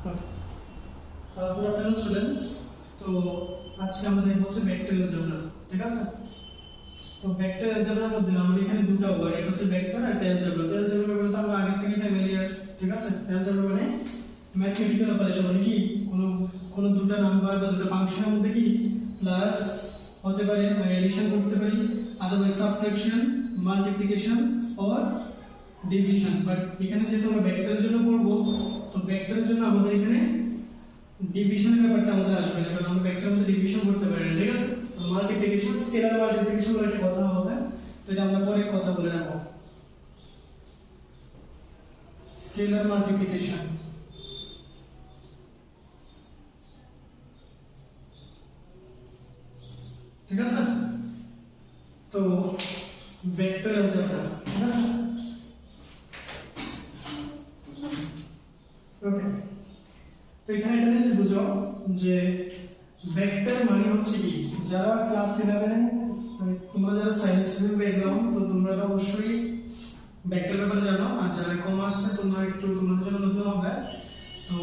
Good afternoon students. তো আজকে আমরা দেখব হচ্ছে ভেক্টর অ্যালজেব্রা, ঠিক আছে? তো ভেক্টর অ্যালজেব্রার মধ্যে আমাদের এখানে দুটো ওয়ার্ড, একটা হচ্ছে ভেক্টর আর অ্যালজেব্রা। তো অ্যালজেব্রা ব্যাপারে তো আমরা আগে থেকে ফ্যামিলিয়ার, ঠিক আছে? অ্যালজেব্রা মানে ম্যাথমেটিক্যাল অপারেশন, মানে কি কোন দুটো নাম্বার বা দুটো ফাংশনের মধ্যে কি প্লাস হতে পারে, মানে এডিশন করতে পারি, otherwise subtraction, multiplication or division. But এখানে যেহেতু আমরা ভেক্টরের জন্য পড়বো, তো ভেক্টরের জন্য আমাদের এখানে ডিভিশনের ব্যাপারটা আমাদের আসবে না, কারণ আমরা ভেক্টরের মধ্যে ডিভিশন করতে পারি না, ঠিক আছে? তো মাল্টিপ্লিকেশন, স্কেলার মাল্টিপ্লিকেশন বলে একটা কথা হবে, তো এটা আমরা পরে কথা বলে নেব। স্কেলার মাল্টিপ্লিকেশন, ঠিক আছে? তো ভেক্টর অ্যালজেব্রা, ঠিক আছে? ওকে, তো এখানে একটা জিনিস বুঝো যে ভেক্টর মানে হচ্ছে কি, যারা ক্লাস 11 এ মানে তোমরা যারা সায়েন্সের ব্যাকগ্রাউন্ড, তো তোমরা তো অবশ্যই ভেক্টর ব্যাপারে জানো, আর যারা কমার্সে তোমরা একটু তোমাদের জন্য নতুন হবে। তো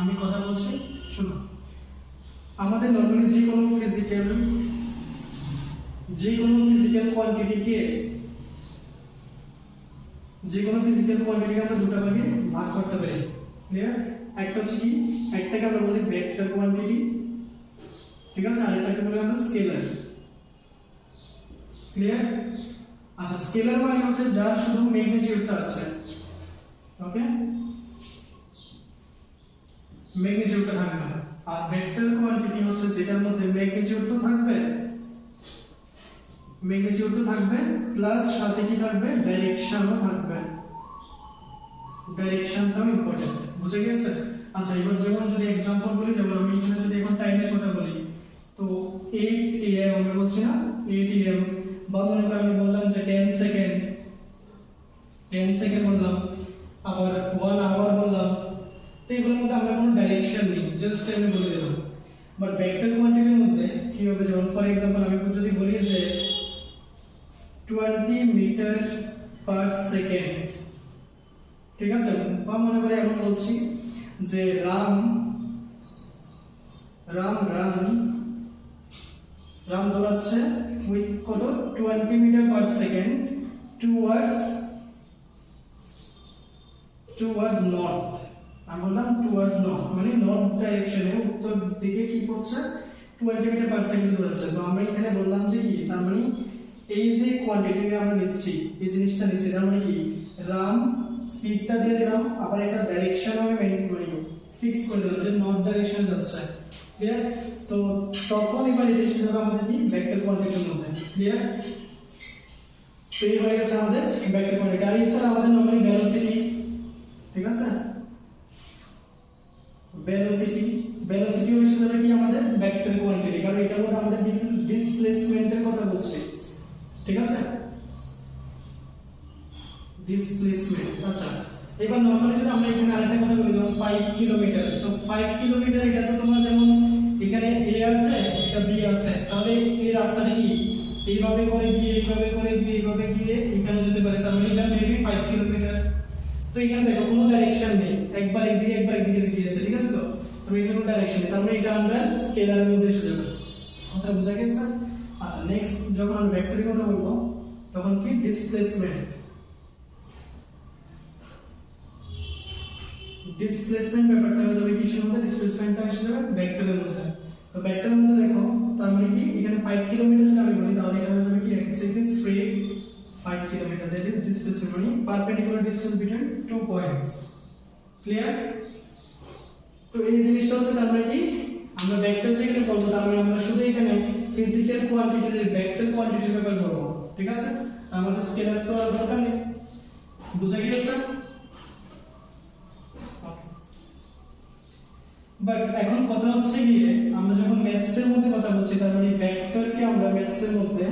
আমি কথা বলছি, শোনো। আমাদের নরমালি যে কোনো ফিজিক্যাল কোয়ান্টিটিকে আমরা দুটো ভাগে ভাগ করতে পারি, ক্লিয়ার? একটা হচ্ছে কি, একটাকে আমরা বলি ভেক্টর কোয়ান্টিটি, ঠিক আছে? আর একটাকে বলি আমরা স্কেলার, ক্লিয়ার? আচ্ছা, স্কেলার মানে হচ্ছে যার শুধু ম্যাগনিটিউডটা আছে, ওকে, ম্যাগনিটিউডটা থাকবে না। আর ভেক্টর কোয়ান্টিটি হচ্ছে যেটার মধ্যে ম্যাগনিটিউড তো থাকবে প্লাস সাথে কি থাকবে, ডাইরেকশনও থাকবে। ডাইরেকশনটাও ইম্পর্টেন্ট, বুঝে গেছে? আচ্ছা, এবার যেমন যদি एग्जांपल বলি, যেমন আমি এখানে যদি এখন টাইমের কথা বলি, তো 8 am আমরা বলছি না, 8 am, বা মনে করে আমি বললাম যে 10 সেকেন্ড বললাম, আবার 1 আওয়ার বললাম, তো এগুলোর মধ্যে আমরা কোনো ডাইরেকশন নেই, জাস্ট আমি বলে দিলাম। বাট ভেক্টর কোয়ান্টিটির মধ্যে কি হবে, যেমন ফর एग्जांपल আমি যদি বলি যে 20 মিটার পার সেকেন্ড, ঠিক আছে? বা মনে করে এখন বলছি যে রাম দৌড়াচ্ছে উইথ কত 20 metre per second towards north. আমি বললাম টুয়ার্ডস নর্থ, মানে নর্থ ডাইরেকশনে, উত্তর দিকে কি করছে, 20 মিটার পার সেকেন্ড দৌড়াচ্ছে। তো আমরা এখানে বললাম যে কি, তার মানে এই যে কোয়ান্টিটিটা আমরা নিচ্ছি, এই জিনিসটা নিচ্ছি, তার মানে কি, রাম স্পিডটা দিয়ে দিলাম, আবার একটা ডাইরেকশন আমি ফিক্স করে দিলাম যে নর্থ ডাইরেকশন যাচ্ছে, ক্লিয়ার? তো তখন এবার এটা এসে যাবে আমাদের কি, ভেক্টর কোয়ান্টিটির মধ্যে, ক্লিয়ার? তো এই হয়ে গেছে আমাদের ভেক্টর কোয়ান্টিটি। আর এছাড়া আমাদের নরমালি ভেলোসিটি, ঠিক আছে? ভেলোসিটি হচ্ছে যাবে কি আমাদের ভেক্টর কোয়ান্টিটি, কারণ এটার মধ্যে আমাদের ডিসপ্লেসমেন্টের কথা বলছে, ঠিক আছে? ডিসপ্লেসমেন্ট। আচ্ছা, এবার নরমালি যদি আমরা এখানে আরেকটা কথা বলি, যেমন 5 কিলোমিটার, তো 5 কিলোমিটার এটা তো তোমার যেমন এখানে a আছে, এটা b আছে, তাহলে এই রাস্তাটা কি এইভাবে করে গিয়ে এখানে যেতে পারে, তার মানে এটা মেবি 5 কিলোমিটার। তো এখানে দেখো কোনো ডাইরেকশন নেই, একবার একদিকে গিয়েছে, ঠিক আছে? তো আমি এখানে কোনো ডাইরেকশন নেই, তার মানে এটা আমরা স্কেলারের মধ্যে এসে যাবে। কথা বুঝা গেছে? আচ্ছা, নেক্সট যখন আমি ভেক্টরের কথা বলবো, তখন কি ডিসপ্লেসমেন্ট ব্যাপারটা হয়ে যাবে কিসের মধ্যে, ডিসপ্লেসমেন্টটা এসে যাবে ভেক্টরের মধ্যে। তো ভেক্টরের মধ্যে দেখো, তার মানে কি এখানে 5 কিলোমিটার যদি আমি বলি, তাহলে এটা হয়ে যাবে কি exactly straight 5 kilometre, that is displacement, মানে perpendicular distance between 2 points, clear? তো এই জিনিসটা হচ্ছে, তার মানে কি আমরা ভেক্টর যেখানে বলবো, তার মানে আমরা শুধু এখানে ফিজিক্যাল কোয়ান্টিটির ভেক্টর কোয়ান্টিটির ব্যাপার বলবো, ঠিক আছে? আমাদের স্কেলার তো আর দরকার নেই, বুঝা গিয়েছে? বাট এখন কথা হচ্ছে গিয়ে, আমরা যখন ম্যাথসের মধ্যে কথা বলছি, তার মানে ভেক্টরকে আমরা ম্যাথসের মধ্যে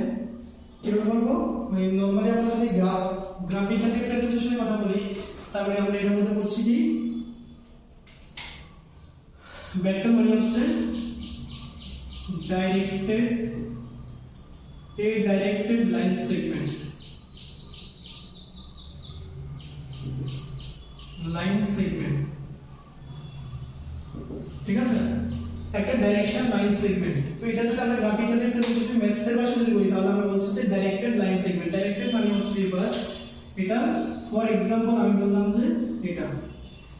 কিভাবে বলবো, মানে নরমালি আমরা যদি গ্রাফিক্যাল রিপ্রেজেন্টেশনের কথা বলি, তার মানে আমরা এর মধ্যে বলছি কি, ভেক্টর মানে হচ্ছে ডাইরেক্টেড লাইন সেগমেন্ট, ঠিক আছে, একটা ডাইরেকশন লাইন সেগমেন্ট। তো এটা যদি আমরা গ্রাফিক্যালি একটা যদি ম্যাথস এর ভাষায় যদি বলি তাহলে আমরা বলছি যে ডাইরেক্টেড লাইন সেগমেন্ট। ডাইরেক্টেড মানে হচ্ছে এবার এটা ফর एग्जांपल আমি বললাম যে এটা,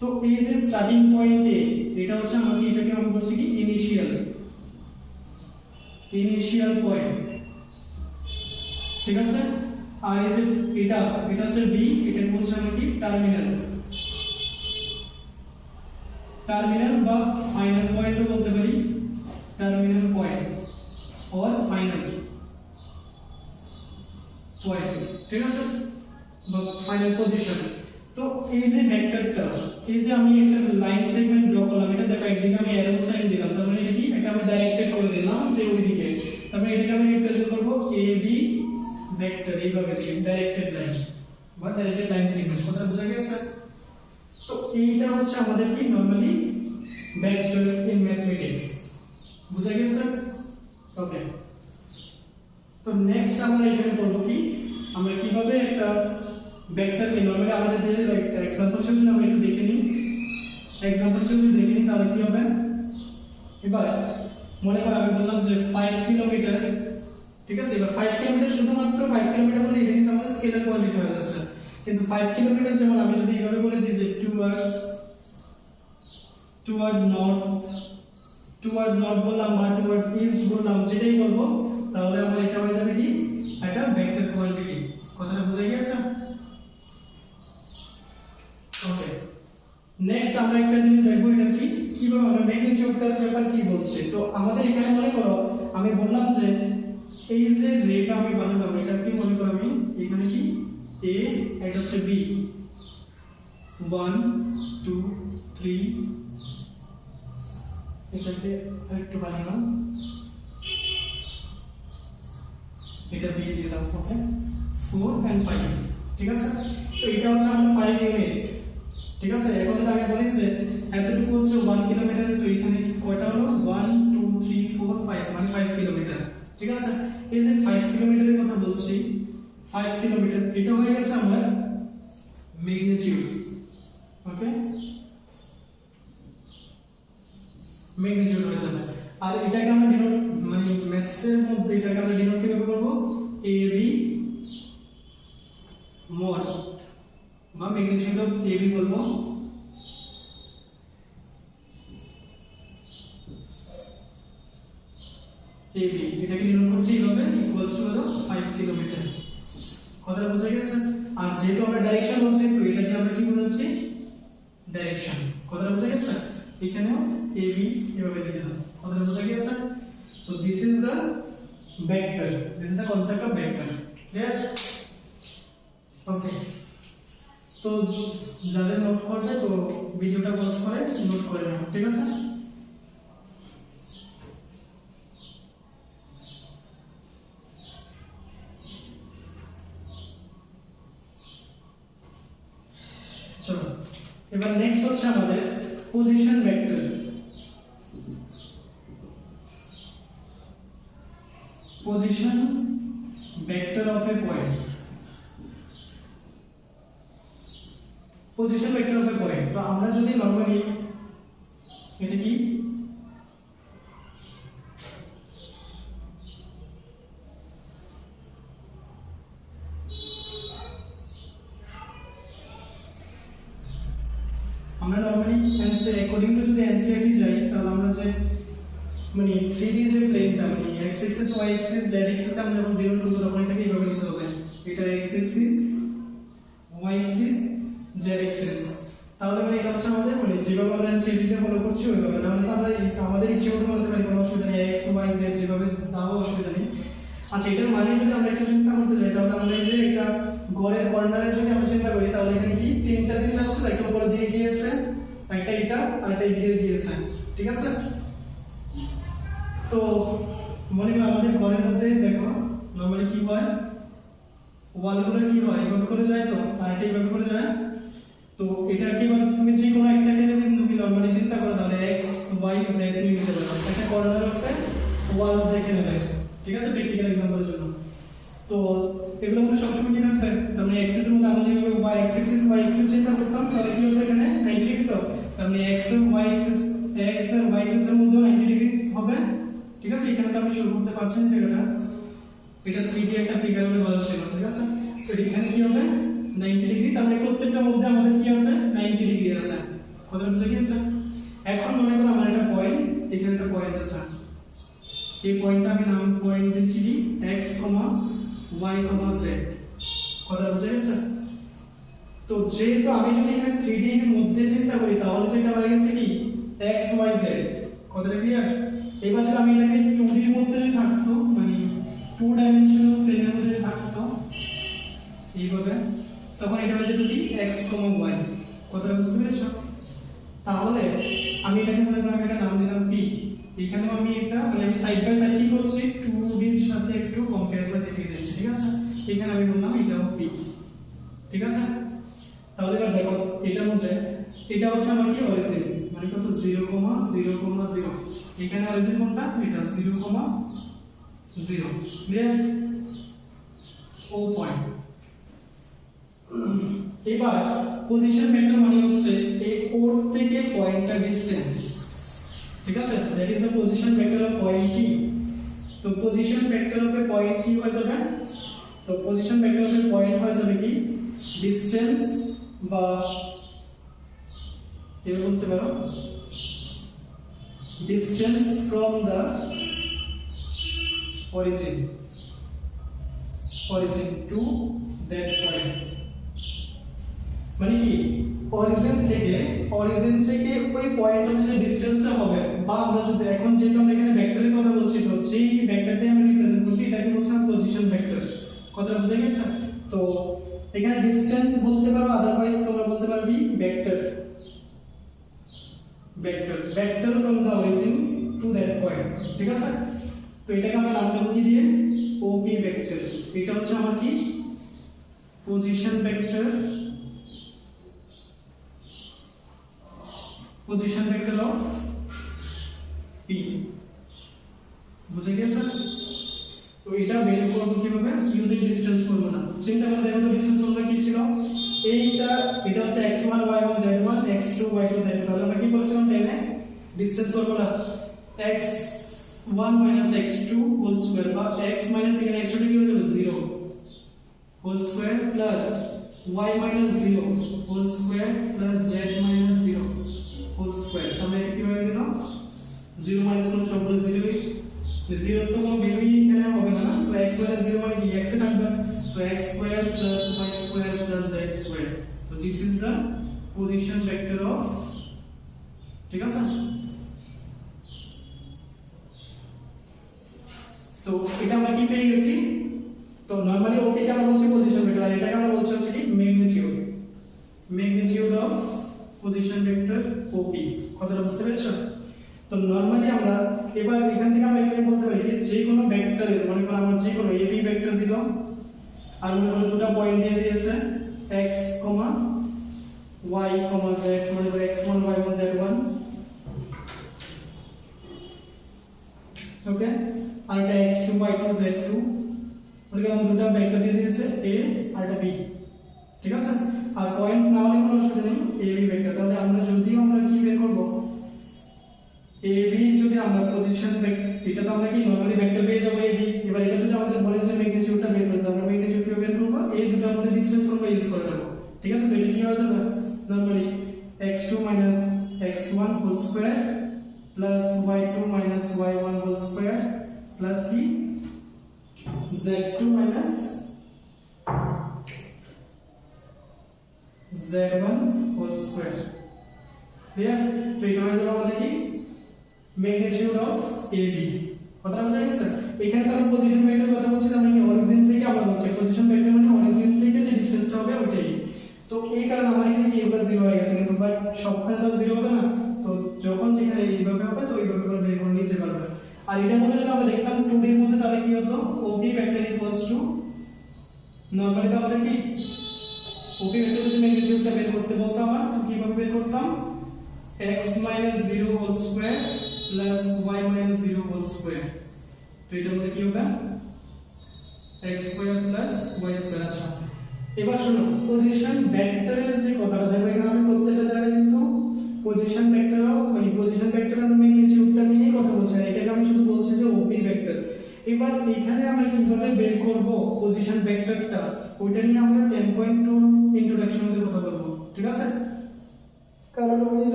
তো এই যে স্টার্টিং পয়েন্ট এ এটা হচ্ছে আমাকে এটাকে আমরা বলছি কি ইনিশিয়াল পয়েন্ট, ঠিক আছে। আর এই যে এটা হচ্ছে বি, এটা বলছে আমরা কি টার্মিনাল বা ফাইনাল পয়েন্টও বলতে পারি, terminal point or final point, ঠিক আছে, বা ফাইনাল পজিশন। তো এই যে ভেক্টরটা, এই যে আমি একটা লাইন সেগমেন্ট ড্র করলাম, এটা দেখো একদিকে আমি অ্যারো সাইন দিলাম, তার মানে এটা কি, এটা আমি ডাইরেক্টেড করে দিলাম যে ওইদিকে, তারপরে এটাকে আমি রিপ্রেজেন্ট করব এ বি ভেক্টর, এইভাবে দিয়ে ডাইরেক্টেড লাইন বা ডাইরেক্টেড লাইন সেগমেন্ট। কথা বোঝা গেছে? তো এইটা হচ্ছে আমাদের কি নরমালি ভেক্টর ইন ম্যাথমেটিক্স, বুঝা গেছে? ওকে, তো নেক্সট আমরা এখানে করব কি, আমরা কিভাবে একটা ভেক্টরকে নরমালি আমাদের যে एग्जांपल যদি আমরা একটু দেখে নিই, एग्जांपल যদি দেখে নিই তাহলে কি হবে, এবার মনে করো আমি বললাম যে 5 কিলোমিটার, ঠিক আছে। এবার 5 কিলোমিটার শুধুমাত্র 5 কিলোমিটার বলে এটা কিন্তু আমাদের স্কেলার কোয়ান্টিটি হয়ে যাচ্ছে, কিন্তু 5 কিলোমিটার যেমন আমি যদি এইভাবে বলে দিই যে টুয়ার্ডস নর্থ বললাম বা টুয়ার্ডস ইস্ট বললাম, যেটাই বলবো তাহলে আমার এটা হয়ে যাবে কি একটা ভেক্টর কোয়ান্টিটি। কথাটা বুঝা গেছে? ওকে, নেক্সট আমরা একটা জিনিস দেখব, এটা কি কিভাবে আমরা ম্যাগনিটিউডটার ব্যাপার কি বলছে। তো আমাদের এখানে মনে করো আমি বললাম যে এই যে রেটা আমি বানালাম, এটা কি মনে করো আমি এখানে কি এ, এটা হচ্ছে বি, 1 2 3, এটাকে আরেকটু বানালাম, এটা বি দিলাম, ওকে 4 and 5, ঠিক আছে। তো এটা হচ্ছে আমার 5 ইউনিট, ঠিক আছে। এখন যদি আমি বলি যে এতটুকু হচ্ছে 1 কিলোমিটার, তো এখানে কয়টা হলো 1 2 3 4 5, মানে 5 কিলোমিটার, ঠিক আছে। এই যে 5 কিলোমিটারের কথা বলছি, 5 কিলোমিটার এটা হয়ে গেছে আমার ম্যাগনিটিউড, ওকে, ম্যাগনিটিউড হয়ে যাবে। আর এটাকে আমরা ডিনোট মানে ম্যাথসের মধ্যে এটাকে আমরা ডিনোট কিভাবে করব, এ বি মোড বা ম্যাগনিটিউড অফ এ বি বলবো, এ বি, এটাকে ডিনোট করছি এইভাবে ইকুয়ালস টু 5 কিলোমিটার। কথাটা বোঝা গেছে? আর যেহেতু আমরা ডাইরেকশন বলছি, তো এটাকে আমরা কি বোঝাচ্ছি, ডাইরেকশন। কথাটা বোঝা গেছে? এখানেও এ বি এভাবে দিয়ে দিলাম। কথাটা বোঝা গেছে? তো this is the vector, this is the concept of vector, clear? Okay, তো যাদের নোট করবে তো ভিডিওটা পজ করে নোট করে নাও, ঠিক আছে। চলো এবার নেক্সট হচ্ছে আমাদের position vector. Position vector of a point, position vector of a point. তো আমরা যদি নরমালি এটা কি আমরা নরমালি এনসি অ্যাকর্ডিং টু যদি এনসিআরটি যাই তাহলে আমরা যে মানে 3D যে প্লেনটা মানে x Axis y Axis z Axis আমরা যখন ডিনোট করব তখন এটাকে এইভাবে নিতে হবে, এটা x Axis y Axis z Axis. তাহলে মানে এটা হচ্ছে আমাদের মানে যেভাবে আমরা এনসিআরটিতে ফলো করছি ওইভাবে, তাহলে তো আমরা আমাদের ইচ্ছে মতো বলতে পারি, কোনো অসুবিধা নেই, x y z যেভাবে দাও অসুবিধা নেই। আচ্ছা, এটার মানে যদি আমরা একটু চিন্তা করতে যাই তাহলে আমরা এই যে একটা গড়ের কর্নারে যদি আমরা চিন্তা করি তাহলে এখানে কি তিনটা জিনিস আসছে, একটা উপরে দিয়ে গিয়েছে, একটা এটা আর একটা এদিকে গিয়েছে, ঠিক আছে। তো মনে করো আমাদের ঘরের মধ্যে দেখো নরমালি কি হয়, ওয়ালগুলো কি হয় এইভাবে করে যায়, তো আর এটা এইভাবে করে যায়। তো এটা কি তুমি যে কোনো একটাকে যদি তুমি নরমালি চিন্তা করো তাহলে x y z তুমি নিতে পারো, একটা কর্নার অফ ওয়াল দেখে নেবে, ঠিক আছে, প্র্যাকটিক্যাল एग्जांपलের জন্য। তো এগুলো মধ্যে সবসময় কি থাকবে, তার মানে x এর মধ্যে আমরা যেভাবে y x অ্যাক্সিস চিন্তা করতাম তাহলে কি হবে এখানে 90 ডিগ্রি, তো তার মানে x এর y অ্যাক্সিস x এর y পাচ্ছেন জায়গাটা, এটা 3D একটা ফিগার হলে ভালো ছিল, ঠিক আছে? তো এখানে কি হবে 90 ডিগ্রি, তাহলে প্রত্যেকটার মধ্যে আমাদের কি আছে 90 ডিগ্রি আছে। কথাটা বুঝে গিয়েছে? এখন মনে করো আমার একটা পয়েন্ট, এখানে একটা পয়েন্ট আছে, এই পয়েন্টটা আমি নাম পয়েন্ট দিচ্ছি কি x, y, z। কথাটা বুঝে গেছে? তো যেহেতু আমি যদি এখানে 3D এর মধ্যে চিন্তা করি তাহলে তো এটা হয়ে গেছে কি x, y, z। কথাটা ক্লিয়ার? এবার যদি আমি এটাকে 2D এর মধ্যে যদি থাকতো, মানে 2 ডাইমেনশনাল প্লেনের মধ্যে যদি থাকতো এইভাবে, তখন এটা হচ্ছে কি x, y। কথাটা বুঝতে পেরেছো? তাহলে আমি এটাকে মনে করি আমি একটা নাম দিলাম p। এখানেও আমি এটা মানে আমি সাইড বাই সাইড কি করছি 2D এর সাথে একটু কম্পেয়ার করে দেখিয়ে দিয়েছি, ঠিক আছে? এখানে আমি বললাম এটাও p, ঠিক আছে? তাহলে এবার দেখো এটার মধ্যে এটা হচ্ছে আমার কি অরিজিন, মানে কত 0, 0, 0। এখানে অরিজিন কোনটা? এটা 0, 0। ক্লিয়ার? O point. এবার পজিশন ভেক্টর মানে হচ্ছে এই ওর থেকে পয়েন্টটার ডিসটেন্স, ঠিক আছে? That is the position vector of point p। তো position vector of a point কি হয়ে যাবে? তো position vector of a point হয়ে যাবে কি ডিসটেন্স, বা কি বলতে পারো distance from the origin to that point. মানে কি অরিজিন থেকে ওই পয়েন্টের যে ডিসটেন্সটা হবে, বা আমরা যদি এখন যেহেতু আমরা এখানে ভেক্টরের কথা বলছি, তো যেই ভেক্টরটা আমরা রিপ্রেজেন্ট করছি এটাকে বলছি আমরা পজিশন ভেক্টর। কথাটা বুঝে গেছে? তো এখানে ডিসটেন্স বলতে পারো, আদারওয়াইজ তোমরা বলতে পারো কি vector from the origin to that point, ঠিক আছে? তো এটাকে আমরা নাম দেব কি দিয়ে OP ভেক্টর। এটা হচ্ছে আমার কি পজিশন ভেক্টর অফ P। বুঝে গেছে? তো এটা বের করব কিভাবে? Using distance formula. চিন্তা করে দেখো তো ডিসটেন্স ফর্মুলা কি ছিল? এটা হচ্ছে x1 y1 z1 x2 y2 z2। তাহলে আমরা কি বলেছিলাম টেনে distance formula x1 x2 whole square, বা x এখানে x2 কি হয়ে যাবে 0 whole square plus y 0 whole square plus z 0 whole square. তাহলে এটা কি হয়ে গেল 0 কোন সবগুলো 0 0 তো কোনো ভ্যালুই এখানে হবে না। তো x 0 মানে কি x এ থাকবে, তো x square plus y square plus z square. তো this is the position vector of, ঠিক আছে? তো এটা আমরা কি পেয়ে গেছি? তো নরমালি ওপি কে আমরা বলছি পজিশন ভেক্টর, আর এটাকে আমরা বলছি হচ্ছে কি ম্যাগনিটিউড অফ পজিশন ভেক্টর ওপি। কথাটা বুঝতে পেরেছো? তো নরমালি আমরা এবার এখান থেকে আমরা এখানে বলতে পারি যে যে কোনো ভেক্টরের, মনে করো আমরা যে কোনো এবি ভেক্টর দিলাম, আর মনে করো দুটো পয়েন্ট দিয়ে দিয়েছে x, y, z, মনে করো x1 y1 z1, ওকে? আর এটা x2 y2 z2, মনে করো দুটো ভেক্টর দিয়ে দিয়েছে a আর এটা b, ঠিক আছে? আর পয়েন্ট না হলে কোনো অসুবিধা নেই, এবি ভেক্টর। তাহলে আমরা যদিও আমরা কি বের করব এবি, যদি আমরা পজিশন ভেক্টর, এটা তো আমরা কি নরমালি ভেক্টর পেয়ে যাব এবি। এবার এটা যদি আমাদের বলেছে ম্যাগনিটিউডটা বের করতে, আমরা ম্যাগনিটিউড কিভাবে বের করব? এই দুটোর মধ্যে ডিসটেন্স ফর্মুলা ইউজ করে নেব, ঠিক আছে? তো এটা কি হয়ে যাবে normally x2 x1 whole square plus y2 y1 whole square plus কি z2 z1 whole square. Clear? তো এটা হয়ে যাবে আমাদের কি ম্যাগনিটিউড অফ এবি। কথাটা বুঝা গেছে? এখানে তো আমরা পজিশন ভেক্টর কথা বলছি, আমরা কি অরিজিন থেকে আমরা বলছি পজিশন ভেক্টর মানে অরিজিন থেকে যে ডিসটেন্সটা হবে ওইটাই। তো এই কারণে আমার এখানে কি এগুলো 0 হয়ে গেছে, কিন্তু বাট সবখানে তো 0 হবে না। তো যখন যেখানে এইভাবে হবে তো এইভাবে করে বের করে নিতে পারবে। আর এটার মধ্যে যদি আমরা দেখতাম 2D এর মধ্যে, তাহলে কি হতো OP vector equals to normally তো আমাদের কি OP ভেক্টর যদি ম্যাগনিটিউডটা বের করতে বলতো আমরা, তো কিভাবে বের করতাম x 0 whole square plus y 0 whole square. তো এটার মধ্যে কি হবে x square plus y square. আচ্ছা, এবার শুনো পজিশন ভেক্টরের যে কথাটা দেখো, এখানে আমি প্রত্যেকটা জায়গায় কিন্তু position vector of position vector এর ম্যাগনিটিউডটা নিয়ে কথা বলছি, আর এটাকে আমি শুধু বলছি যে OP ভেক্টর। এবার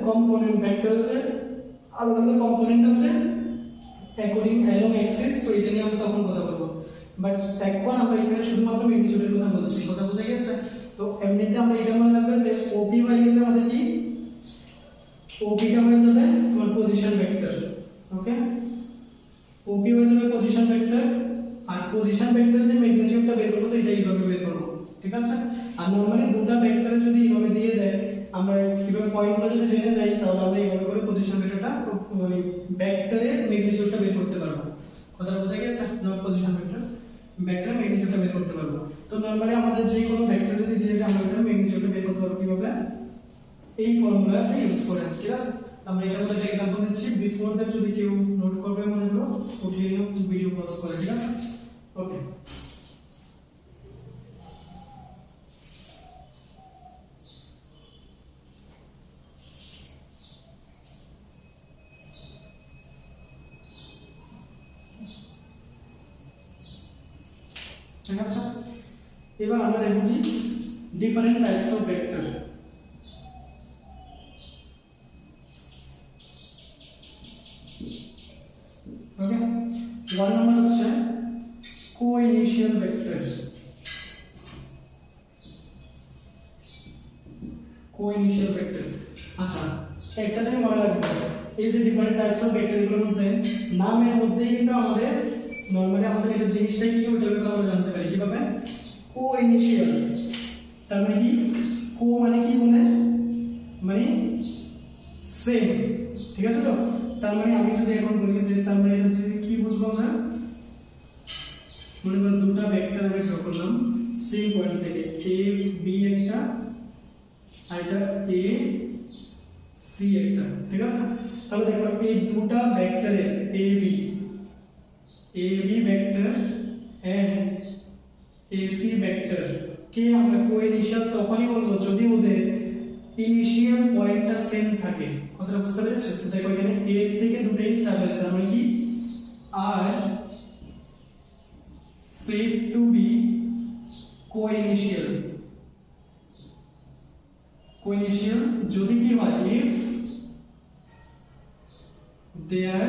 কম্পোনেন্ট ভেক্টর আছে, আলাদা আলাদা কম্পোনেন্ট আছে অ্যাকর্ডিং অ্যালং অ্যাক্সিস, তো এটা নিয়ে আমরা তখন কথা বলবো। বাট এখন আমরা এখানে শুধুমাত্র ম্যাগনিটিউডের কথা বলছি, কথা বোঝা গেছে? তো এমনিতে আমরা এটা মনে রাখবো যে ওপি হয়ে গেছে আমাদের কি, ওপিটা হয়ে যাবে তোমার পজিশন ভেক্টর। ওকে, ওপি হয়ে যাবে পজিশন ভেক্টর, আর পজিশন ভেক্টরের যে ম্যাগনিটিউডটা বের করব তো এটা এইভাবে বের করব, ঠিক আছে? আর নরমালি দুটো ভেক্টরে যদি এইভাবে দিয়ে দেয়, আমরা কিভাবে পয়েন্টগুলো যদি জেনে যাই তাহলে আমরা এইভাবে করে পজিশন ভেক্টরটা ওই ভেক্টরের ম্যাগনিটিউডটা বের করতে পারবো। কথা বোঝা গেছে? নট পজিশন ভেক্টর, ভেক্টরের ম্যাগনিটিউডটা বের করতে পারবো। তো নরমালি আমাদের যে কোনো ভেক্টর যদি দিয়ে দেয় আমরা এটার ম্যাগনিটিউডটা বের করতে পারবো কিভাবে, এই ফর্মুলাটা ইউজ করে, ঠিক আছে? আমরা এটার মধ্যে একটা एग्जांपल দিচ্ছি, বিফোর দ্যাট যদি কেউ নোট করবে মনে করো তো ভিডিও পজ করে, ঠিক আছে? ওকে, ঠিক আছে? এবার আমরা দেখব কি different types of vector. Okay, one number হচ্ছে কোইনিশিয়াল ভেক্টর। কোইনিশিয়াল ভেক্টর, আচ্ছা একটা জিনিস মনে রাখবে, এই যে ডিফারেন্ট টাইপস অফ ভেক্টর এগুলোর মধ্যে নামের মধ্যেই কিন্তু আমাদের নরমালি আমাদের এটা জিনিসটা কি ওটার কথা আমরা জানতে পারি কিভাবে, কোইনিশিয়াল তার মানে কি, কো মানে কি বলে, মানে সেম, ঠিক আছে? তো তার মানে আমি যদি এখন বলি যে তার মানে এটা যদি কি বুঝবো আমরা, মনে করো দুটো ভেক্টর আমি ড্র করলাম সেম পয়েন্ট থেকে, এ বি একটা আর এটা এ সি একটা, ঠিক আছে? তাহলে দেখো এই দুটো ভেক্টরের a b vector and a c vector কে আমরা কোইনিশিয়াল তখনই বলবো যদি ওদের ইনিশিয়াল পয়েন্টটা সেম থাকে। কথাটা বুঝতে পেরেছো? তো দেখো এখানে এ থেকে দুটোই স্টার্ট হচ্ছে, তার মানে কি আর said to be coinitial যদি কি হয়, if their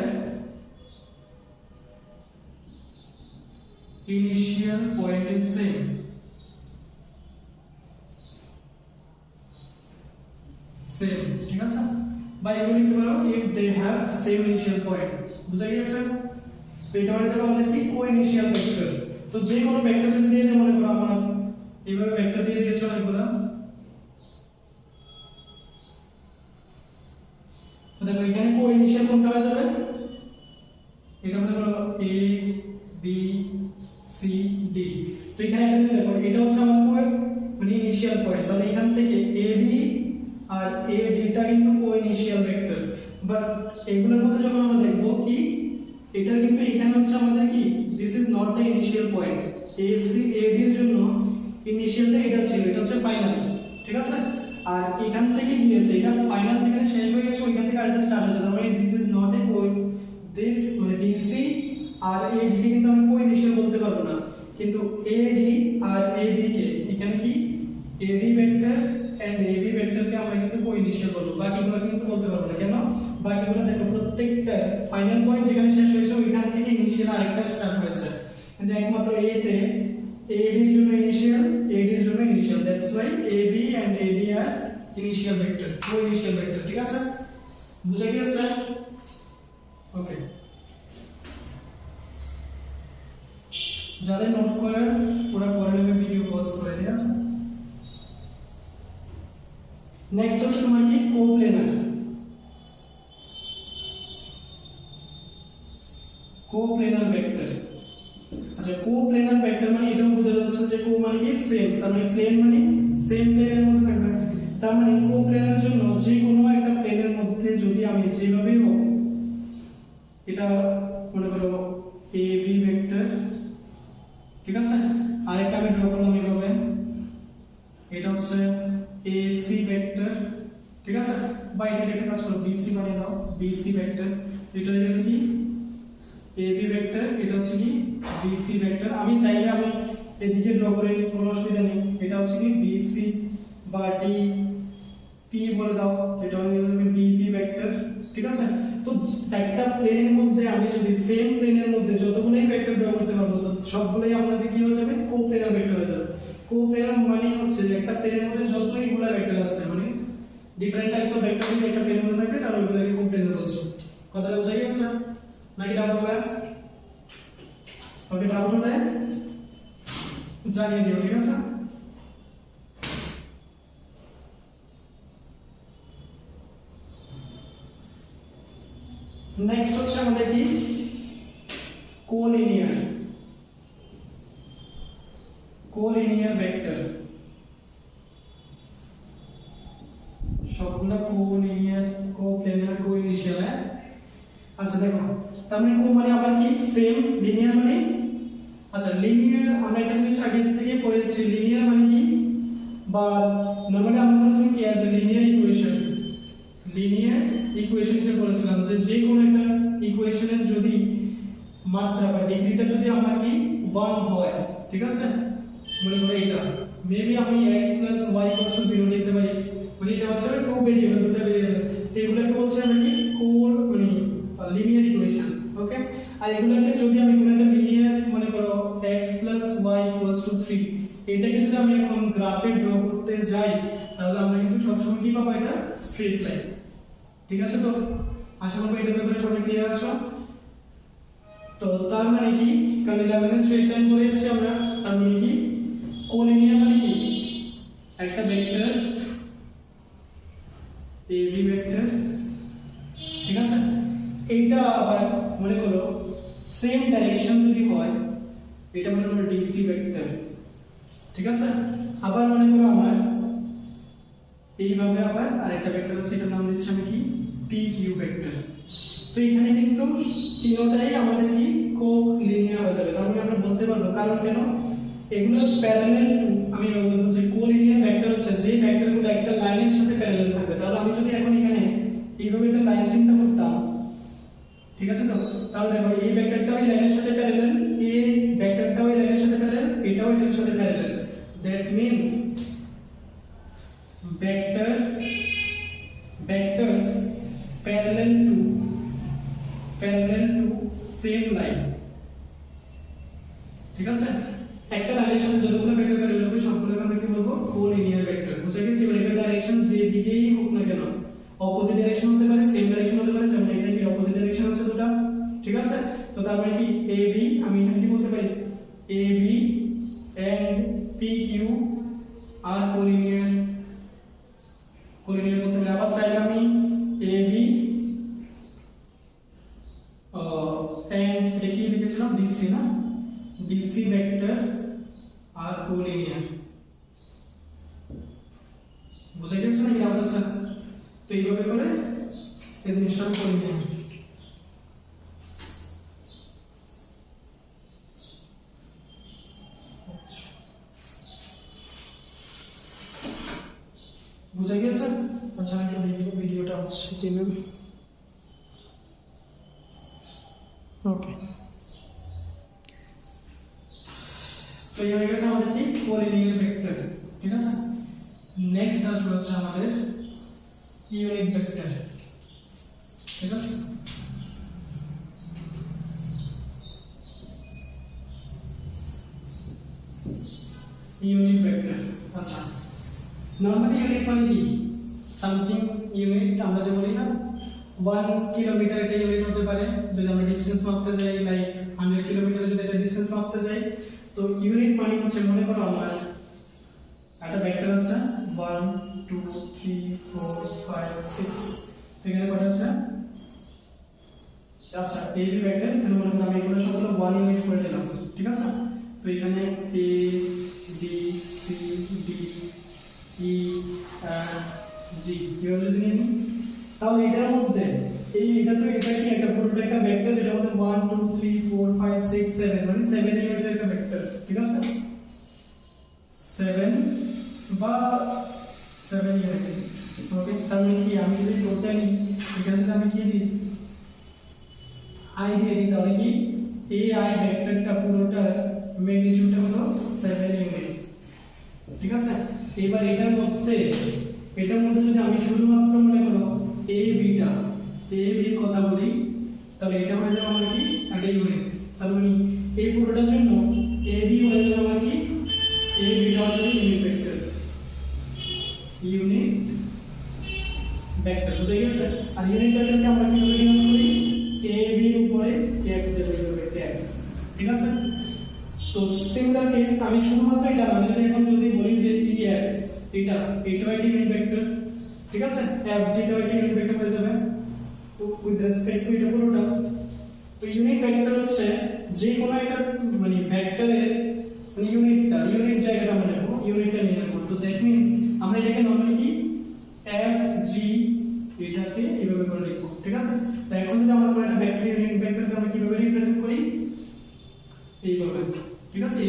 initial point is same, ঠিক আছে? বা এগুলো লিখতে পারো if they have same initial point, বুঝা গেছে? তো এটা হচ্ছে আমাদের কি কোইনিশিয়াল ভেক্টর। তো যে কোনো ভেক্টর যদি দিয়ে দেয়, মনে করো আমার এইভাবে ভেক্টর দিয়ে দিয়েছে অনেকগুলো, তো দেখো এখানে কোইনিশিয়াল কোনটা হয়ে যাবে, এটা মনে করো এ বি সি ডি, তো এখানে একটা যদি দেখো এটা হচ্ছে আমার মানে ইনিশিয়াল পয়েন্ট, তাহলে এখান থেকে এ বি আর এ ডিটা কিন্তু কোইনিশিয়াল ভেক্টর। বাট এগুলোর মধ্যে যখন আমরা দেখব কি এটা কিন্তু এখানে হচ্ছে আমাদের কি this is not the initial point, A C A D এর জন্য ইনিশিয়ালটা এটা ছিল, এটা হচ্ছে ফাইনাল, ঠিক আছে? আর এখান থেকে গিয়েছে এটা ফাইনাল যেখানে শেষ হয়ে গেছে ওইখান থেকে আরেকটা স্টার্ট হচ্ছে, তার মানে this is not a this মানে ডিসি আর এ ডি কে কিন্তু আমি কোইনিশিয়াল বলতে পারবো না, কিন্তু এ ডি আর এ বি কে এখানে কি A D vector and A B ভেক্টরকে আমরা কিন্তু কোইনিশিয়াল বলবো, বাকিগুলো কিন্তু বলতে পারবো না। কেন? বাকিগুলো দেখো প্রত্যেকটা ফাইনাল পয়েন্ট যেখানে শেষ হয়েছে ওইখান থেকে ইনিশিয়াল আরেকটা স্টার্ট হয়েছে, কিন্তু একমাত্র এ তে এ বি এর জন্য ইনিশিয়াল, এ ডি এর জন্য initial, that's why a b and a d are initial vector, coinitial vector, ঠিক আছে? বুঝা গেছে? ওকে, যাদের নোট করার ওরা করে নেবে ভিডিও পজ করে, ঠিক আছে? নেক্সট হচ্ছে তোমার কি কোপ্লেনার। কোপ্লেনার ভেক্টর, আচ্ছা কোপ্লেনার ভেক্টর মানে এটাও বোঝা যাচ্ছে যে কো মানে কি সেম, তার মানে প্লেন মানে সেম প্লেনের মধ্যে থাকবে, তার মানে কোপ্লেনারের জন্য যে কোনো একটা প্লেনের মধ্যে যদি আমি যেভাবে হোক এটা মনে করো এ বি ভেক্টর, ঠিক আছে? আরেকটা আমি ড্র করলাম এভাবে, এটা হচ্ছে এ সি ভেক্টর, ঠিক আছে? বা এটাকে একটা কাজ করো বিসি বানিয়ে দাও, বিসি ভেক্টর, এটা হয়ে গেছে কি এ বি ভেক্টর, এটা হচ্ছে কি বিসি ভেক্টর। আমি চাইলে আমি এদিকে ড্র করে কোনো অসুবিধা নেই, এটা হচ্ছে কি বিসি বা ডি পি বলে দাও, এটা হয়ে যাবে বিপি ভেক্টর। ঠিক আছে, তো একটা প্লেনের মধ্যে আমি যদি সেম প্লেনের মধ্যে যতগুলোই ভেক্টর ড্র করতে পারবো তো সবগুলোই আমাদের কি হয়ে যাবে, কোপ্লেনার ভেক্টর হয়ে যাবে। কোপ্লেনার মানে হচ্ছে যে একটা প্লেনের মধ্যে যতইগুলা ভেক্টর আছে, মানে ডিফারেন্ট টাইপস অফ ভেক্টর যদি একটা প্লেনের মধ্যে থাকে তাহলে ওইগুলোকে কোপ্লেনার বলছে। কথাটা বোঝা গেছে নাকি ডাউট হবে? ওকে, ডাউট হলে জানিয়ে দিও, ঠিক আছে? নেক্সট হচ্ছে আমাদের কি, কোলিনিয়ার ভেক্টর। সবগুলা কোলিনিয়ার, কোপ্লেনার, কোইনিশিয়াল। আচ্ছা দেখো, তার মানে কো মানে আবার কি সেম, লিনিয়ার মানে, আচ্ছা লিনিয়ার আমরা একটা জিনিস আগে থেকে পড়েছি, লিনিয়ার মানে কি, বা নরমালি আমরা বলেছিলাম কি অ্যাজ এ লিনিয়ার ইকুয়েশন হিসেবে বলেছিলাম যে যে কোনো একটা ইকুয়েশনের যদি মাত্রা বা ডিগ্রিটা যদি আমার কি 1 হয়, ঠিক আছে, মনে করো এটা মেবি আমি x y 0 নিতে পারি, মানে এটা হচ্ছে টু ভেরিয়েবল, দুটো ভেরিয়েবল, এগুলোকে বলছি আমি কি কোল মানে লিনিয়ার ইকুয়েশন। ওকে, আর এগুলোকে যদি আমি কোনো একটা লিনিয়ার মনে করো x y 3, এটাকে যদি আমি এখন গ্রাফে ড্র করতে যাই তাহলে আমরা কিন্তু সবসময় কি পাবো, এটা স্ট্রেট লাইন। ঠিক আছে, তো আশা করি এটা ব্যাপারে সবাই ক্লিয়ার আছো। তো তার মানে কি, কারণ 11 স্ট্রেট লাইন করে এসেছি আমরা, তার মানে কি কোলিনিয়ার মানে কি একটা ভেক্টর AB ভেক্টর, ঠিক আছে, এইটা আবার মনে করো সেম ডাইরেকশন যদি হয়, এটা মনে করো DC ভেক্টর। ঠিক আছে, আবার মনে করো আমার এইভাবে আবার আরেকটা ভেক্টর আছে, এটার নাম দিচ্ছি আমি কি PQ ভেক্টর। তো এখানে কিন্তু তিনটাই আমাদের কি কোলিনিয়ার হয়ে যাবে, তার মানে আমরা বলতে পারবো, কারণ কেন, এগুলো প্যারালাল টু, আমি বলবো যে কোলিনিয়ার ভেক্টর হচ্ছে যে ভেক্টরগুলো একটা লাইনের সাথে প্যারালাল থাকবে। তাহলে আমি যদি এখন এখানে এইভাবে একটা লাইন চিন্তা করতাম, ঠিক আছে, তো তাহলে দেখো এই ভেক্টরটাও এই লাইনের সাথে প্যারালাল, এই ভেক্টরটাও এই লাইনের সাথে প্যারালাল, এটাও এটার সাথে parallel. That means vectors parallel to same line। ঠিক আছে, একটা লাইনের সাথে যতগুলো ভেক্টর প্যারালাল হবে সবগুলোকে আমরা কি বলবো, কোলিনিয়ার ভেক্টর। বুঝা গেছে? এবার এটা ডাইরেকশন যে দিকেই হোক না কেন, অপোজিট ডাইরেকশন হতে পারে, সেম ডাইরেকশন হতে পারে, যেমন এটা কি অপোজিট ডাইরেকশন আছে দুটো, ঠিক আছে, তো তার মানে কি AB, আমি এখানে কি বলতে পারি AB and PQ R collinear বলতে পারি। আবার চাইলে আমি AB and এটা কি লিখেছিলাম DC না, DC ভেক্টর আর কোলিনিয়ার। বুঝে গেছে নাকি ডাউট আছে? তো এইভাবে করে এই জিনিসটা করে নিই। বুঝে গেছে? আচ্ছা আমি একটু ভিডিওটা হচ্ছে কিনা, ওকে। তো এই হয়ে গেছে আমাদের কি কোলিনিয়ার ভেক্টর, ঠিক আছে। নেক্সট আসবে হচ্ছে আমাদের ইউনিট ভেক্টর, ঠিক আছে। ইউনিট ভেক্টর, আচ্ছা নরমালি ইউনিট মানে কি সামথিং ইউনিট, আমরা যে বলি না 1 কিলোমিটার একটা ইউনিট হতে পারে, যদি আমরা ডিসটেন্স মাপতে যাই লাইক 100 কিলোমিটার যদি একটা ডিসটেন্স মাপতে যাই, তো ইউনিট মানে হচ্ছে মনে করো আমার একটা ভেক্টর আছে 1 2 3 4 5 6, এখানে কত আছে, আচ্ছা এই যে ভেক্টর এখানে মনে করো আমি এগুলো সবগুলো 1 ইউনিট করে নিলাম, ঠিক আছে। তো এখানে A B C D E F G এভাবে যদি নিই, তাহলে এটার মধ্যে এটা কি একটা পুরোটা একটা ভেক্টর, যেটার মধ্যে 1 2 3 4 5 6 7 মানে 7 ইউনিটের একটা ভেক্টর, ঠিক আছে, 7 বা 7 ইউনিট। ওকে, তাহলে কি আমি যদি টোটালি এখানে যদি আমি কি দিই I দিয়ে দিই, তাহলে কি এই I ভেক্টরটা পুরোটা ম্যাগনিটিউডটা কত 7 ইউনিট, ঠিক আছে। এবার এটার মধ্যে এটার মধ্যে যদি আমি শুধুমাত্র মনে করো এ বিটা এ বি কথা বলি, তাহলে এটা হয়ে যাবে আমার কি একটা ইউনিট। তার মানে এই পুরোটার জন্য এ বি হয়ে যাবে আমার কি এ বিটা হয়ে যাবে ইউনিট ভেক্টর, ইউনিট ভেক্টর বুঝে গেছে। আর ইউনিট ভেক্টরকে আমরা কিভাবে নির্ণয় করি, এ বি এর উপরে ক্যাপ দিয়ে দেব, ক্যাপ, ঠিক আছে। তো সিমিলার কেস আমি শুধুমাত্র এটা না, যদি এখন যদি বলি যে EF এটা একটা ইউনিট ভেক্টর, ঠিক আছে, FG এটা একটা ইউনিট ভেক্টর হয়ে যাবে উইথ রেসপেক্ট টু এটা পুরোটা। তো ইউনিট ভেক্টর হচ্ছে যে কোনো একটা মানে ভেক্টরের মানে ইউনিট জায়গাটা আমরা নেব, ইউনিটটা নিয়ে নেব। তো দ্যাট মিন্স আমরা এটাকে নরমালি কি FG এটাকে এইভাবে করে লিখব, ঠিক আছে। তো এখন যদি আমরা কোনো একটা ভেক্টর ইউনিট ভেক্টরকে আমরা কিভাবে রিপ্রেজেন্ট করি, এইভাবে, ঠিক আছে।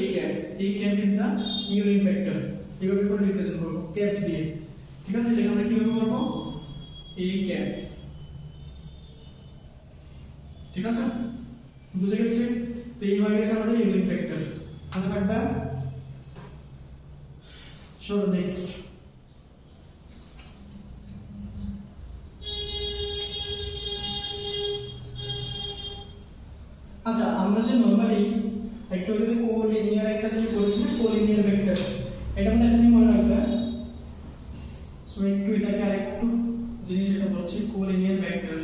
এই cap is the unit vector, এইভাবে করে রিপ্রেজেন্ট করব ক্যাপ দিয়ে, ঠিক আছে। এটা আমরা কিভাবে করব, এই ক্যাপ, ঠিক আছে, বুঝে গেছে। তো এইভাবে গেছে আমাদের ইউনিট ভেক্টর। মনে থাকবে। চলো নেক্সট। আচ্ছা, আমরা যে নরমালি একটু আগে যে কোলিনিয়ার একটা যেটা করেছি না, কোলিনিয়ার ভেক্টর, এটা মনে একটা মনে রাখবে। আমি একটু এটাকে আরেকটু জিনিস যেটা বলছি কোলিনিয়ার ভেক্টর,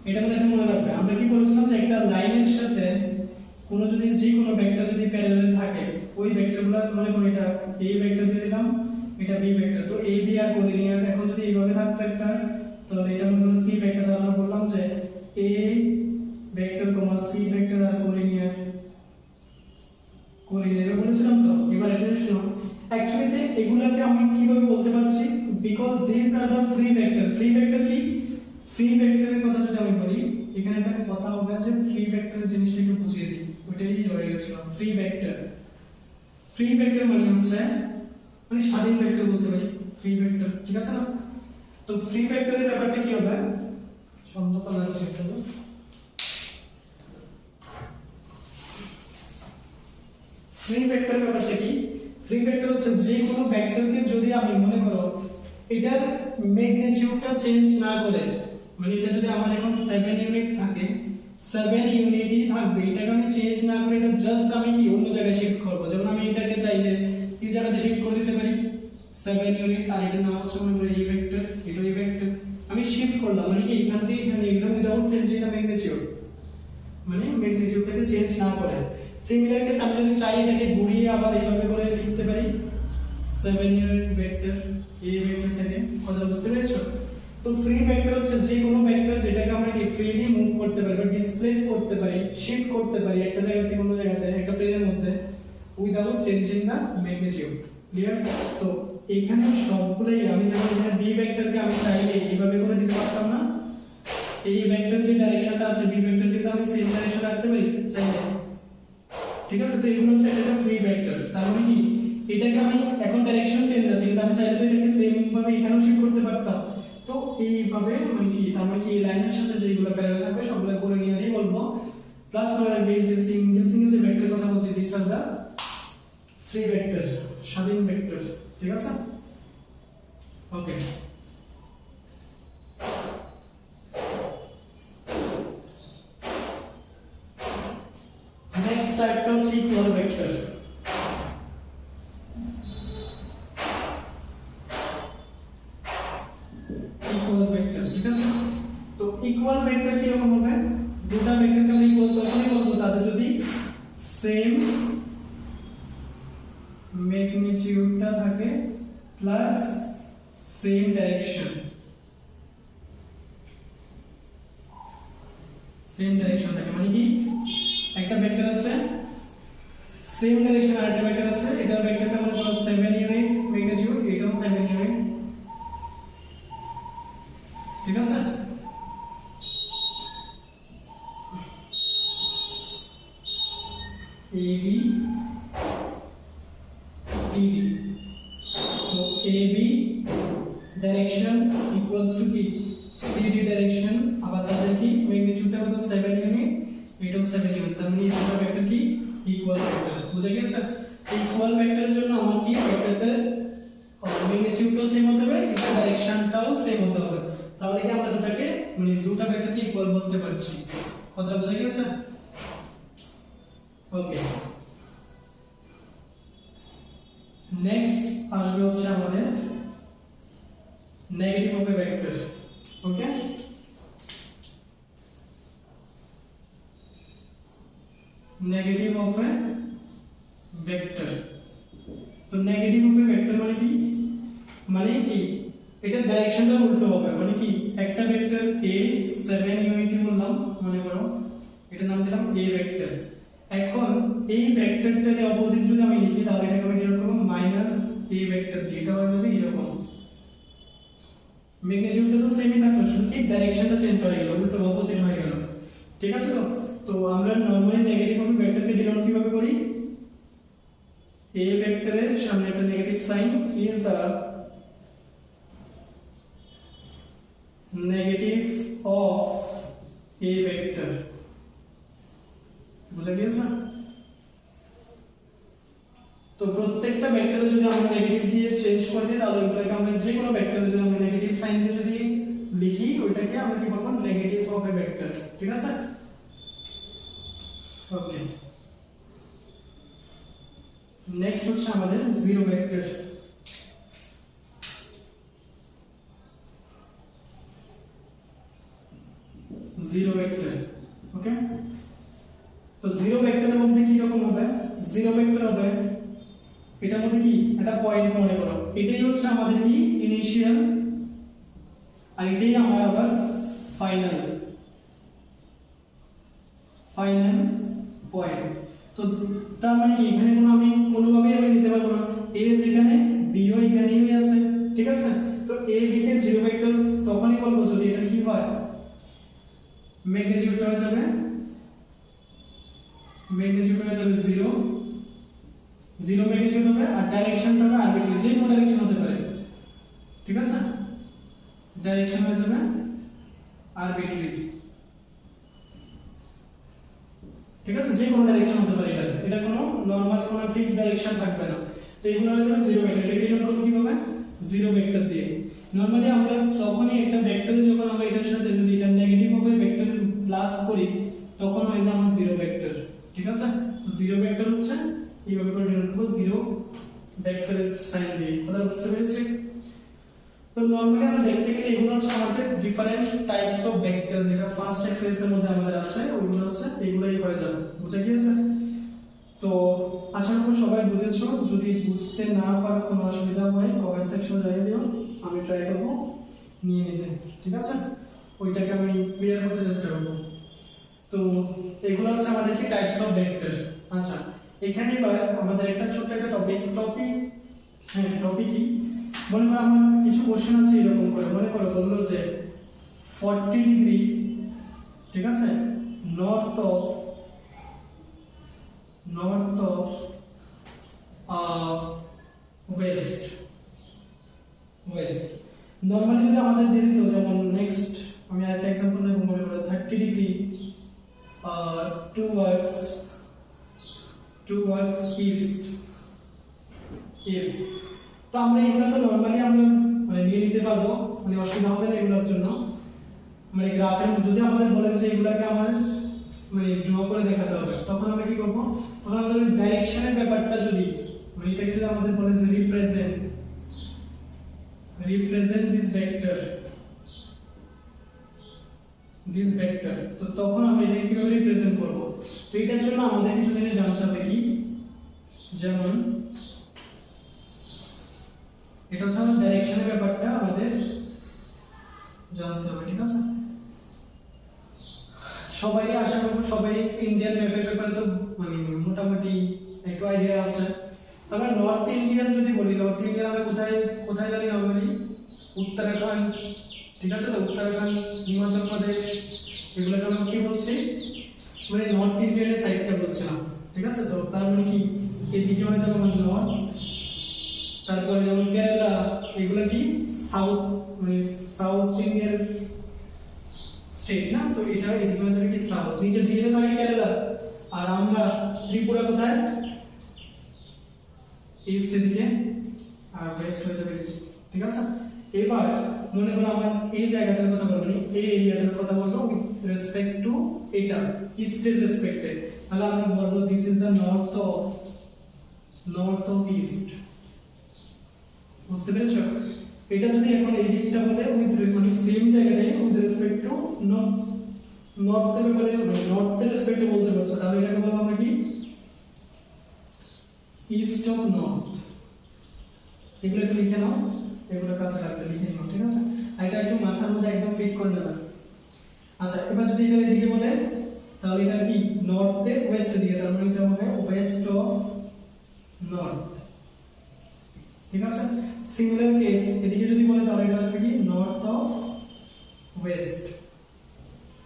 এটা মনে রাখবে। আমরা কি করেছিলাম যে একটা লাইনের সাথে কোনো যদি যে কোনো ভেক্টর যদি প্যারালাল থাকে, ওই ভেক্টরগুলো মনে করি এটা a ভেক্টর দিয়ে দিলাম, এটা b ভেক্টর। তো a b আর কোলিনিয়ার এখন যদি এইভাবে থাকতো একটা, তাহলে এটা মনে করো c ভেক্টর। তাহলে আমরা বললাম যে a vector comma c vector আর কোলিনিয়ার বলেছিলাম। তো এবার এটা শুনো, অ্যাকচুয়ালি এগুলোকে আমি কিভাবে বলতে পারছি, because this are the free vector. Free vector কি, ফ্রি ভেক্টরের কথা যদি আমি বলি, এখানে একটা কথা হবে যে ফ্রি ভেক্টরের জিনিসটা একটু বুঝিয়ে দিই, ওইটাই রয়ে গেছিল। ফ্রি ভেক্টর, ফ্রি ভেক্টর মানে হচ্ছে মানে স্বাধীন ভেক্টর বলতে পারি ফ্রি ভেক্টর, ঠিক আছে না। তো ফ্রি ভেক্টরের ব্যাপারটা কি হবে, ছন্দটা লাগছে একটু। ফ্রি ভেক্টরের ব্যাপারটা কি, ফ্রি ভেক্টর হচ্ছে যে কোনো ভেক্টরকে যদি আমি মনে করো এটার ম্যাগনিটিউডটা চেঞ্জ না করে, মানে এটা যদি আমার এখন 7 ইউনিট থাকে, 7 ইউনিটই থাকবে, এটাকে আমি চেঞ্জ না করে এটা জাস্ট আমি কি অন্য জায়গায় শিফট করব। যেমন আমি এটাকে চাইলে এই জায়গাতে শিফট করে দিতে পারি 7 ইউনিট, আর এটার নাম হচ্ছে মনে করো এই ভেক্টর, এটা এই ভেক্টর, আমি শিফট করলাম মানে কি এখান থেকে এখানে এগুলো উইদাউট চেঞ্জিং দ্য ম্যাগনিটিউড, মানে ম্যাগনিটিউডটাকে চেঞ্জ না করে। সিমিলার কেস আমি যদি চাই এটাকে ঘুরিয়ে আবার এইভাবে করে লিখতে পারি 7 ইউনিট ভেক্টর এই ভেক্টরটাকে, কথা বুঝতে পেরেছো। তো ফ্রি ভেক্টর হচ্ছে যে কোনো ভেক্টর যেটাকে আমরা কি ফ্রিলি মুভ করতে পারি বা ডিসপ্লেস করতে পারি, শিফট করতে পারি একটা জায়গা থেকে অন্য জায়গাতে একটা প্লেনের মধ্যে উইদাউট চেঞ্জিং দা ম্যাগনিটিউড, ক্লিয়ার। তো এখানে সবগুলোই আমি যখন এখানে বি ভেক্টরকে আমি চাইলে এইভাবে করে দিতে পারতাম না, এই ভেক্টর যে ডাইরেকশনটা আছে বি ভেক্টরকে তো আমি সেম ডাইরেকশন রাখতে পারি চাইলে, ঠিক আছে। তো এগুলো হচ্ছে একটা ফ্রি ভেক্টর। তার মানে কি এটাকে আমি এখন ডাইরেকশন চেঞ্জ আছে কিন্তু আমি চাইলে তো এটাকে সেম ভাবে এখানেও শিফট করতে পারতাম। তো এইভাবে মানে কি তার মানে কি এই লাইনের সাথে যেগুলো প্যারালাল থাকবে সবগুলো করে নিয়ে দিয়ে বলবো। প্লাস মনে রাখবে যে সিঙ্গেল যে ভেক্টর কথা বলছি this are the free vector, স্বাধীন ভেক্টর, ঠিক আছে। ওকে, next type is equal vector. Equal vector, ঠিক আছে। তো ইকুয়াল ভেক্টর কি রকম হবে, দুটো ভেক্টরকে আমরা ইকুয়াল তখনই বলবো তাদের যদি সেম ম্যাগনিটিউডটা থাকে plus same direction, same direction থাকে। মানে কি একটা ভেক্টর আছে সেম ডাইরেকশন আর একটা ভেক্টর আছে, এটার ভেক্টরটা মনে করো 7 ইউনিট ম্যাগনিটিউড, এটাও 7 ইউনিট, ঠিক আছে। AB CD, তো AB ডাইরেকশন ইকুয়ালস টু কি CD ডাইরেকশন, আবার তাদের কি ম্যাগনিটিউডটা কত 7 ইউনিট, এটাও 7 ইউনিট, তার মানে এই দুটো ভেক্টর কি ইকুয়াল ভেক্টর, বুঝে গেছে। ইকুয়াল ভেক্টরের জন্য আমার কি ভেক্টরটা ম্যাগনিটিউডটাও সেম হতে হবে ডাইরেকশনটাও সেম হতে হবে, তাহলে কি আমরা দুটাকে মানে দুটা ভেক্টরকে ইকুয়াল বলতে পারছি। কথাটা বুঝা গেছে? ওকে, নেক্সট আসবে হচ্ছে আমাদের negative of a vector. Okay, negative of a vector. তো নেগেটিভ অফ এ ভেক্টর মানে কি এটার ডাইরেকশনটা উল্টো হবে, মানে কি একটা ভেক্টর a 7 ইউনিটি বললাম মনে করো, এটার নাম দিলাম a ভেক্টর। এখন এই ভেক্টরটাকে অপোজিট যদি আমি লিখি তাহলে এটাকে আমি ডিনোট করব মাইনাস a ভেক্টর দিয়ে, এটা হয়ে যাবে এরকম। ম্যাগনিটিউডটা তো সেমই থাকলো, শুধু কি ডাইরেকশনটা চেঞ্জ হয়ে গেল, উল্টো অপোজিট হয়ে গেল। ঠিক আছে? তো তো আমরা নরমালি নেগেটিভ অফ ভেক্টরকে ডিনোট কিভাবে করি? a ভেক্টরের সামনে একটা negative sign is the negative of a vector. বুঝা গিয়েছে? তো প্রত্যেকটা ভেক্টরে যদি আমরা নেগেটিভ দিয়ে চেঞ্জ করে দিই তাহলে ওইগুলোকে আমরা যে কোনো ভেক্টরে যদি আমরা নেগেটিভ সাইন দিয়ে যদি লিখি ওইটাকে আমরা কি বলবো? Negative of a vector. ঠিক আছে? ওকে, নেক্সট হচ্ছে আমাদের zero vector. Zero vector. Okay, তো জিরো ভেক্টরের মধ্যে কি রকম হবে? জিরো ভেক্টর হবে এটার মধ্যে কি একটা পয়েন্ট মনে করো, এটাই হচ্ছে আমাদের কি ইনিশিয়াল আর এটাই আমার আবার ফাইনাল পয়েন্ট। তো তার মানে কি এখানে আমি কোনোভাবেই আমি নিতে পারবো না, a যেখানে b ও এখানেই আছে। ঠিক আছে? তো a দিকে জিরো ভেক্টর তখনই বলবো যদি এটা কি হয়, ম্যাগনিটিউড হয়ে যাবে জিরো ম্যাগনিটিউড হবে আর ডাইরেকশনটা হবে আরবিট্রারি, যে কোনো ডাইরেকশন হতে পারে। ঠিক আছে? ডাইরেকশন হয়ে যাবে আরবিট্রারি। ঠিক আছে? যে কোনো ডাইরেকশন হতে পারে, এটা কোনো নরমাল কোনো ফিক্সড ডাইরেকশন থাকবে না। তো এগুলো হয়ে যাবে জিরো ভেক্টর। এটা ডিনোট করব কিভাবে? জিরো ভেক্টর দিয়ে। নরমালি আমরা যখনই একটা ভেক্টরে যখন আমরা এটার সাথে যদি এটা নেগেটিভ হবে ভেক্টর প্লাস করি তখন হয়ে যায় আমার জিরো ভেক্টর। ঠিক আছে? তো জিরো ভেক্টর হচ্ছে এইভাবে করে ডিনোট করব জিরো ভেক্টরের সাইন দিয়ে। কথা বুঝতে পেরেছি? তো নরমালি আমরা দেখতে গেলে এগুলো হচ্ছে আমাদের ডিফারেন্ট টাইপস অফ ভেক্টর, যেটা ফার্স্ট এক্সারসাইজের মধ্যে আমাদের আছে ওইগুলো হচ্ছে এগুলাই হয়ে যাবে। বুঝা গিয়েছে? তো আশা করি সবাই বুঝেছো। যদি বুঝতে না পারো কোনো অসুবিধা হয় কমেন্ট সেকশনে জানিয়ে দিও, আমি ট্রাই করব নিয়ে নিতে। ঠিক আছে? ওইটাকে আমি ক্লিয়ার করতে চেষ্টা করব। তো এগুলো হচ্ছে আমাদের কি টাইপস অফ ভেক্টর। আচ্ছা, এখানে এবার আমাদের একটা ছোট্ট একটা টপিক কি মনে করো আমার কিছু কোশ্চেন আছে এরকম করে, মনে করো বললো যে 40 ডিগ্রি, ঠিক আছে, নর্থ অফ ওয়েস্ট। নরমালি যদি আমাদের দিয়ে দিত, যেমন নেক্সট আমি আরেকটা एग्जांपल নেব, মনে করো 30 ডিগ্রি টুয়ার্ডস ইস্ট। তো আমরা এগুলো তো নরমালি আমরা মানে নিয়ে নিতে পারবো, মানে অসুবিধা হবে না এগুলোর জন্য। মানে গ্রাফের যদি আমাদের বলে যে এগুলাকে আমাদের মানে ড্র করে দেখাতে হবে, তখন আমরা কি করব? তখন আমাদের ডাইরেকশনের ব্যাপারটা যদি মানে এটা যদি আমাদের বলে যে রিপ্রেজেন্ট দিস ভেক্টর, তো তখন আমরা এটা কিভাবে রিপ্রেজেন্ট করব? তো এটার জন্য আমাদের কিছু জিনিস জানতে হবে। কি? যেমন এটা হচ্ছে আমাদের ডাইরেকশনের ব্যাপারটা আমাদের জানতে হবে। ঠিক আছে? সবাই আশা করব সবাই ইন্ডিয়ান ম্যাপের ব্যাপারে তো মানে মোটামুটি একটু আইডিয়া আছে। আমরা নর্থ ইন্ডিয়ান যদি বলি, নর্থ ইন্ডিয়ান আমরা কোথায় জানি নরমালি? উত্তরাখণ্ড। ঠিক আছে? তো উত্তরাখণ্ড, হিমাচল প্রদেশ, এগুলোকে আমরা কি বলছি? মানে নর্থ ইন্ডিয়ানের সাইডটা বলছিলাম। ঠিক আছে? তো তার মানে কি এদিকে হয়ে যাবে আমাদের নর্থ, তারপরে যেমন কেরালা, এগুলো কি সাউথ, মানে সাউথ ইন্ডিয়ান স্টেট না? তো এটা এদিকে হয়ে যাবে কি সাউথ, নিচের দিকে থাকে কেরালা। আর আমরা ত্রিপুরা কোথায়? ইস্ট দিকে, আর ওয়েস্ট হয়ে যাবে। ঠিক আছে? এবার মনে করো আমার এই জায়গাটার কথা বলবো, এই এরিয়াটার কথা বলবো উইথ রেসপেক্ট টু এটা ইস্টের রেসপেক্টে, তাহলে আমরা বলবো this is the north of east. বুঝতে পেরেছো? এটা যদি এখন এই দিকটা বলে উইথ মানে সেম জায়গাটাই উইথ রেসপেক্ট টু নর্থের ব্যাপারে নর্থের রেসপেক্টে বলতে পারছো, তাহলে এটাকে বলবো আমরা কি ইস্ট অফ নর্থ। এগুলো একটু লিখে নাও, এগুলো কাছে রাখতে লিখে নাও, ঠিক আছে? আর এটা একটু মাথার মধ্যে একদম ফিট করে নেবে। আচ্ছা, এবার যদি এটা এদিকে বলে তাহলে এটা কি নর্থে ওয়েস্টের দিকে, তার মানে এটা হবে ওয়েস্ট অফ নর্থ, ঠিক আছে? সিমিলার কেস এদিকে যদি বলে তাহলে এটা হবে কি নর্থ অফ ওয়েস্ট,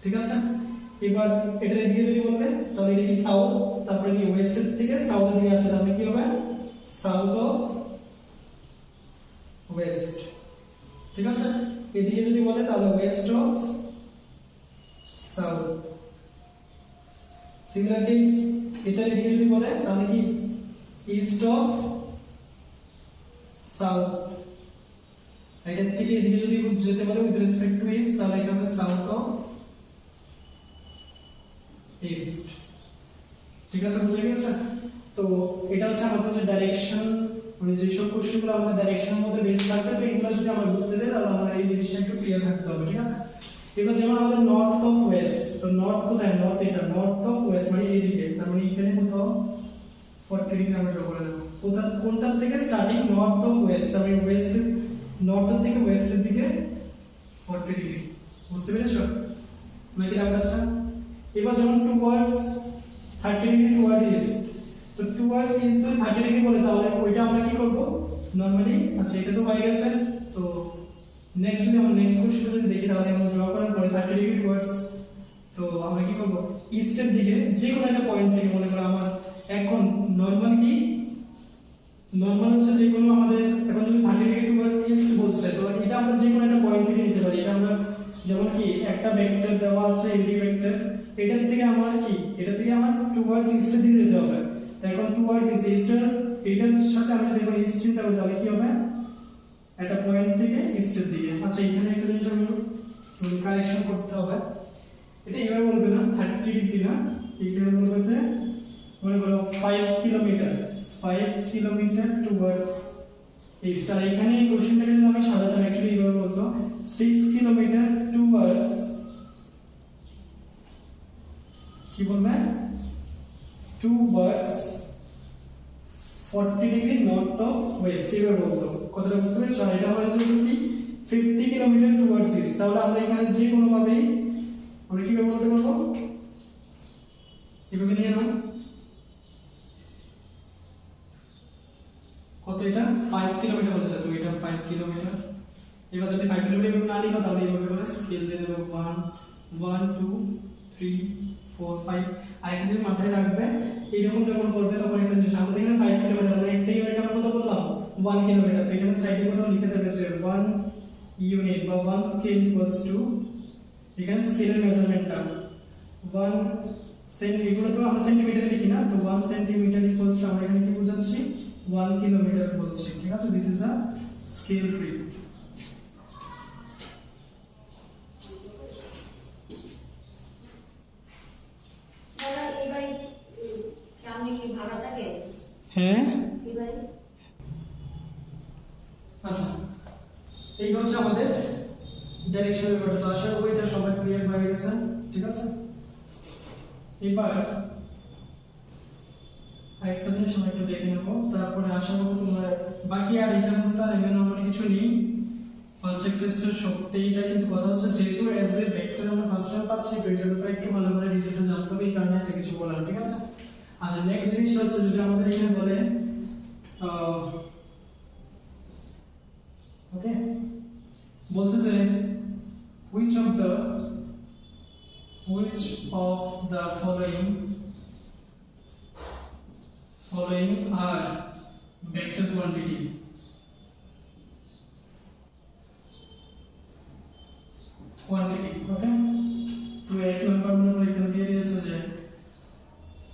ঠিক আছে? এবার এটা এদিকে যদি বলবে তাহলে এটা কি সাউথ, তারপরে কি ওয়েস্টের থেকে সাউথের দিকে আসে, তাহলে কি হবে সাউথ অফ ওয়েস্ট, ঠিক আছে? এদিকে যদি বলে তাহলে West of south. Similar case এটা এদিকে যদি বলে তাহলে কি ইস্ট অফ সাউথ। এটা থেকে এদিকে যদি যেতে বলে উইথ রেসপেক্ট টু ইস্ট, তাহলে এটা হবে সাউথ অফ ইস্ট, ঠিক আছে? বুঝে গেছে? তো এটা হচ্ছে আমাদের যে ডাইরেকশন, মানে যেসব কোশ্চেনগুলো আমাদের ডাইরেকশনের মধ্যে বেস থাকবে, তো এগুলো যদি আমরা বুঝতে যাই তাহলে আমরা এই জিনিসটা একটু ক্লিয়ার থাকতে হবে, ঠিক আছে? এবার যেমন আমাদের নর্থ অফ ওয়েস্ট, তো নর্থ কোথায়? নর্থ এটা নর্থ অফ ওয়েস্ট মানে এইদিকে, তার মানে এখানে কোথাও 40 ডিগ্রি আমরা ড্র করে নেব। কোনটা থেকে স্টার্টিং? নর্থ অফ ওয়েস্ট, তার মানে ওয়েস্ট নর্থ থেকে ওয়েস্টের দিকে 40 ডিগ্রি। বুঝতে পেরেছো নাকি ডাউট আছে? এবার যেমন টুয়ার্ডস 30 ডিগ্রি টুয়ার্ড ইস্ট, তো টুয়ার্ডস ইস্ট যদি 30 ডিগ্রি বলে তাহলে ওইটা আমরা কি করব নরমালি? আচ্ছা, এটা তো হয়ে গেছে। তো নেক্সট যদি আমরা নেক্সট কোশ্চেন যদি দেখি তাহলে আমরা ড্র করার পরে 30 ডিগ্রি টুয়ার্ডস, তো আমরা কি করব ইস্টের দিকে যে কোনো একটা পয়েন্ট থেকে, মনে করো আমার এখন নরমাল কি নরমাল হচ্ছে যে কোনো আমাদের এখন যদি 30 ডিগ্রি টুয়ার্ডস ইস্ট বলছে, তো এটা আমরা যে কোনো একটা পয়েন্ট থেকে নিতে পারি। এটা আমরা যেমন কি একটা ভেক্টর দেওয়া আছে এডি ভেক্টর, এটার থেকে আমার কি এটা থেকে আমার টুয়ার্ডস ইস্টের দিকে যেতে হবে। তো এখন টুয়ার্ডস ইস্ট এটার সাথে আমরা দেখো ইস্ট চিন্তা করি তাহলে কি হবে একটা পয়েন্ট থেকে ইস্টের দিকে। আচ্ছা, এখানে একটা জিনিস আমি কারেকশন করতে হবে, এটা এইভাবে বলবে না 30 ডিগ্রি না, এইভাবে বলবে যে মনে করো 5 কিলোমিটার টুয়ার্ডস ইস্ট। আর এখানে এই কোশ্চেনটাকে যদি আমি সাজাতাম অ্যাকচুয়ালি এইভাবে বলতো 6 কিলোমিটার টুয়ার্ডস কি বলবে towards 40 degree north of West, এইভাবে বলতো। কথাটা বুঝতে পেরেছো? আর এটা হয়েছে কি 50 কিলোমিটার টুয়ার্ডস ইস্ট, তাহলে আমরা এখানে যে কোনো ভাবেই আমরা কিভাবে বলতে পারবো? এভাবে নিয়ে নাও, কত এটা 5 কিলোমিটার বলেছে, তো এটা 5 কিলোমিটার। এবার যদি 5 কিলোমিটার না লিখো তাহলে এইভাবে করে স্কেল দিয়ে দেবো 1 1 2 3 4 5। আর এটা যদি মাথায় রাখবে এইরকম যখন করবে তখন একটা জিনিস আমাদের এখানে 5 কিলোমিটার মানে একটা ইউনিট আমরা কত বললাম 1 কিলোমিটার, তো এখানে সাইডে কোথাও লিখে দেবে যে 1 ইউনিট বা 1 স্কেল ইকুয়ালস টু, এখানে স্কেলের মেজারমেন্টটা 1 সেন্টি, এগুলো তো আমরা সেন্টিমিটারে লিখি না, তো 1 সেন্টিমিটার ইকুয়ালস টু আমরা এখানে কি বোঝাচ্ছি 1 কিলোমিটার বলছি, ঠিক আছে? This is the scale grid. হ্যাঁ, আচ্ছা, এই হচ্ছে আমাদের ডাইরেকশনের ব্যাপারটা। তো আশা করি এটা সবাই ক্লিয়ার হয়ে গেছে, ঠিক আছে? এবার আরেকটা জিনিস আমরা একটু দেখে নেবো, তারপরে আশা করি তোমরা বাকি আর এটার মধ্যে আর এমন আমার কিছু নেই। ফার্স্ট এক্সারসাইজটা সবটাইটা কিন্তু কথা হচ্ছে যেহেতু অ্যাজ এ ভেক্টর আমরা ফার্স্ট টাইম পাচ্ছি, তো এটার ব্যাপারে একটু ভালো করে ডিটেইলসে জানতে হবে, এই কারণে একটা কিছু বলার, ঠিক আছে? আর নেক্সট জিনিসটা হচ্ছে যদি আমাদের এখানে বলে ওকে বলছে যে which of the following are vector quantity, okay? তো এক নাম্বার মনে এখানে দিয়ে দিয়েছে যে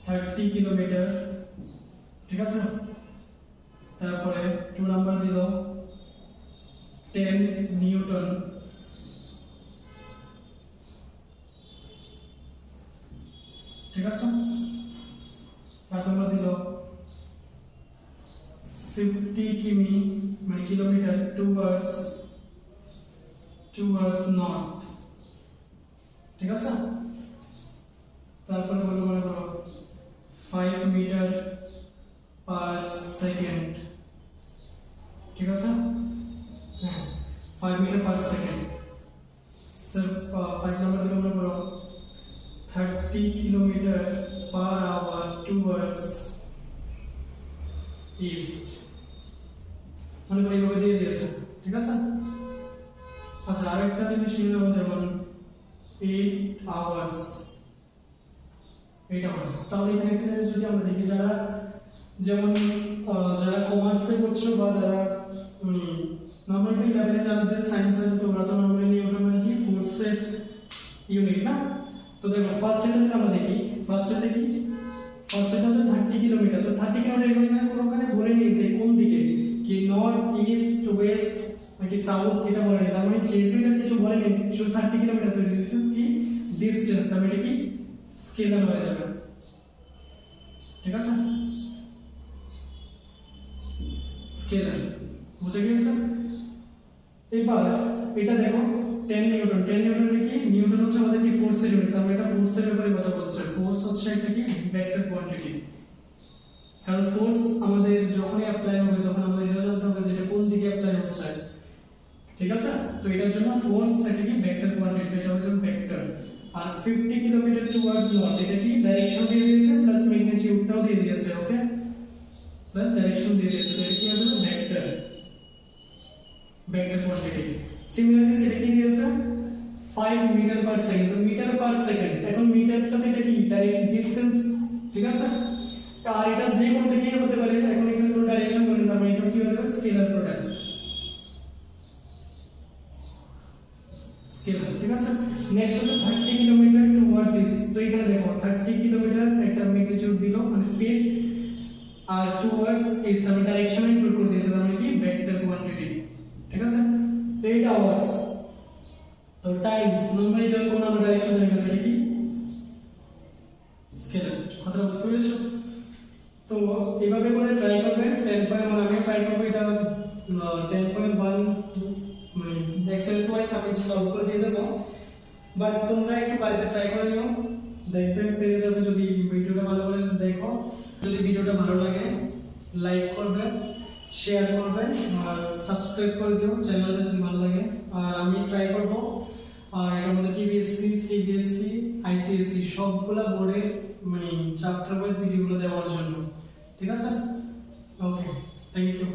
30 কিলোমিটার, ঠিক আছে? তারপরে 2 নাম্বার দিল 10 নিউটন, ঠিক আছে। তারপর আমরা দিল 50 কিমি মানে কিলোমিটার টুয়ার্ডস নর্থ, ঠিক আছে। তারপরে বলবো মনে করো 5 মিটার পার সেকেন্ড, ঠিক আছে। হ্যাঁ 5 metre per second. Sir 5 number দিল মনে করো 30 kilometre per hour towards east, মনে করি এইভাবে দিয়ে দিয়েছে, ঠিক আছে। আচ্ছা আরেকটা জিনিস নিয়ে নেবো, যেমন 8 আওয়ার্স। তাহলে এখানে একটা জিনিস যদি আমরা দেখি, যারা যেমন যারা কমার্সে করছো বা যারা নর্মালি লেভেলে যারা যে সায়েন্স আছে, তো ওরা তো নর্মালি নিউটন মানে কি ফোর্সের ইউনিট না। তো দেখো ফার্স্ট এটা যদি আমরা দেখি, ফার্স্ট এটা হচ্ছে 30 কিলোমিটার। তো 30 কিলোমিটার এখানে কোনোখানে বলে নেই যে কোন দিকে, কি নর্থ ইস্ট ওয়েস্ট নাকি সাউথ, এটা বলে নেই। তার মানে যেহেতু এটা কিছু বলে নেই, শুধু 30 কিলোমিটার, তো দিস ইজ কি ডিসটেন্স, তার মানে কি স্কেলার হয়ে যাবে, ঠিক আছে। স্কেলার বুঝে গিয়েছে। এবার এটা দেখো 10 নিউটন, 10 নিউটন কি, নিউটন হচ্ছে আমাদের কি ফোর্সের ইউনিট। তার মানে এটা ফোর্সের ব্যাপারে কথা বলছে। ফোর্স হচ্ছে একটা কি ভেক্টর কোয়ান্টিটি, কারণ ফোর্স আমাদের যখনই অ্যাপ্লাই হবে তখন আমাদের এটা জানতে হবে যে এটা কোন দিকে অ্যাপ্লাই হচ্ছে, ঠিক আছে। তো এটার জন্য ফোর্স একটা কি ভেক্টর কোয়ান্টিটি, এটা হচ্ছে ভেক্টর। আর 50 কিলোমিটার টুয়ার্ডস নর্থ, এটা কি ডাইরেকশন দিয়ে দিয়েছে প্লাস ম্যাগনিটিউডটাও দিয়ে দিয়েছে, ওকে, প্লাস ডাইরেকশন দিয়ে দিয়েছে। এটা কি আসলে ভেক্টর কোয়ান্টিটি। সিমিলারলি এটা কি দিয়েছে 5 মিটার পার সেকেন্ড। তো মিটার পার সেকেন্ড, এখন মিটারটা তো এটা কি ডাইরেক্ট ডিসটেন্স, ঠিক আছে। আর এটা যে কোনো দিকে হতে পারে, এখন এখানে কোনো ডাইরেকশন বলে, তার মানে এটা কি হয়ে যাবে স্কেলার প্রোডাক্ট, স্কেলার, ঠিক আছে। নেক্সট হচ্ছে 30 কিলোমিটার টুয়ার্ডস ইস্ট। তো এখানে দেখো 30 কিলোমিটার একটা ম্যাগনিটিউড দিল মানে স্পিড, আর টুয়ার্ডস ইস্ট আমি ডাইরেকশন ইনক্লুড করে দিয়েছি, তার মানে কি ভেক্টর কোয়ান্টিটি, ঠিক আছে। 8 আওয়ার্স, তো টাইমস নরমালি এটা কোন আমরা ডাইরেকশন জানি না, এটা কি স্কেলার, কথাটা বুঝতে পেরেছো। তো এইভাবে করে ট্রাই করবে। 10.1 আমি ট্রাই করব, এটা 10.1 মানে এক্সারসাইজ ওয়াইজ আমি সলভ করে দিয়ে দেবো, বাট তোমরা একটু বাড়িতে ট্রাই করে নিও, দেখবে পেয়ে যাবে। যদি ভিডিওটা ভালো করে দেখো, যদি ভিডিওটা ভালো লাগে লাইক করবে, শেয়ার করবে আর সাবস্ক্রাইব করে দিও চ্যানেলটা যদি ভালো লাগে। আর আমি ট্রাই করব আর এর মধ্যে টিবিএসসি, সিবিএসসি, আইসিএসসি সবগুলা বোর্ডের মানে চ্যাপ্টার ওয়াইজ ভিডিওগুলো দেওয়ার জন্য, ঠিক আছে। ওকে, থ্যাংক ইউ।